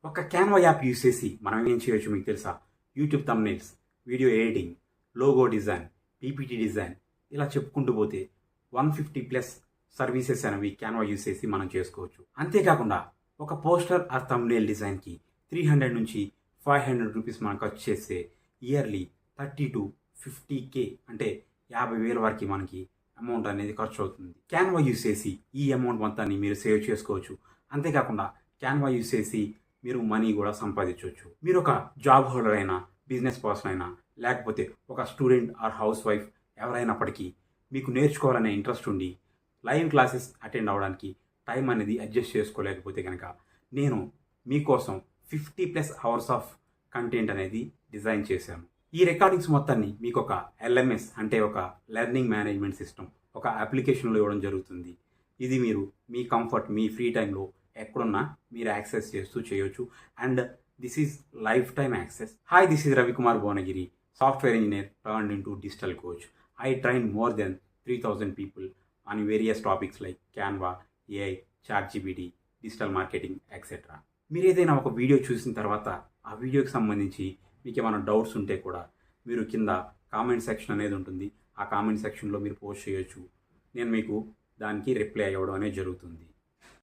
ఒక Canva app use చేసి మనం ఏం చేయొచ్చు మీకు తెలుసా? YouTube thumbnails, video editing, logo design, PPT design, ఇలా చెప్పుకుంటూ పోతే 150+ సర్వీసెస్ అనేవి క్యాన్వా యూస్ చేసి మనం చేసుకోవచ్చు. అంతేకాకుండా ఒక పోస్టర్ ఆర్ థంబ్నెయిల్ డిజైన్కి 300 నుంచి 500 రూపీస్ మనం ఖర్చు చేస్తే ఇయర్లీ 30 to 50K అంటే 50,000 వరకు మనకి అమౌంట్ అనేది ఖర్చు అవుతుంది. క్యాన్వా యూస్ చేసి ఈ అమౌంట్ మొత్తాన్ని మీరు సేవ్ చేసుకోవచ్చు. అంతేకాకుండా క్యాన్వా యూస్ చేసి మీరు మనీ కూడా సంపాదించవచ్చు. మీరు ఒక జాబ్ హోల్డర్ అయినా, బిజినెస్ పర్సన్ అయినా, లేకపోతే ఒక స్టూడెంట్ ఆర్ హౌస్ వైఫ్ ఎవరైనప్పటికీ మీకు నేర్చుకోవాలనే ఇంట్రెస్ట్ ఉండి లైవ్ క్లాసెస్ అటెండ్ అవ్వడానికి టైం అనేది అడ్జస్ట్ చేసుకోలేకపోతే కనుక నేను మీకోసం 50+ అవర్స్ ఆఫ్ కంటెంట్ అనేది డిజైన్ చేశాను. ఈ రికార్డింగ్స్ మొత్తాన్ని మీకు ఒక LMS అంటే ఒక లెర్నింగ్ మేనేజ్మెంట్ సిస్టమ్ ఒక అప్లికేషన్లో ఇవ్వడం జరుగుతుంది. ఇది మీరు మీ కంఫర్ట్, మీ ఫ్రీ టైంలో ఎక్కడున్నా మీరు యాక్సెస్ చేస్తూ చేయొచ్చు. And this is life time access. Hi, this is Ravikumar Bhuvanagiri, software engineer turned into digital coach. I trained more than 3,000 people on various topics like Canva, AI, ChatGPT, digital marketing, etc. మీరు ఏదైనా ఒక video చూసిన తర్వాత ఆ వీడియోకి సంబంధించి మీకు ఏమైనా డౌట్స్ ఉంటే కూడా మీరు కింద కామెంట్ సెక్షన్ అనేది ఉంటుంది. ఆ కామెంట్ సెక్షన్లో మీరు పోస్ట్ చేయొచ్చు. నేను మీకు దానికి రిప్లై ఇవ్వడం అనేది జరుగుతుంది.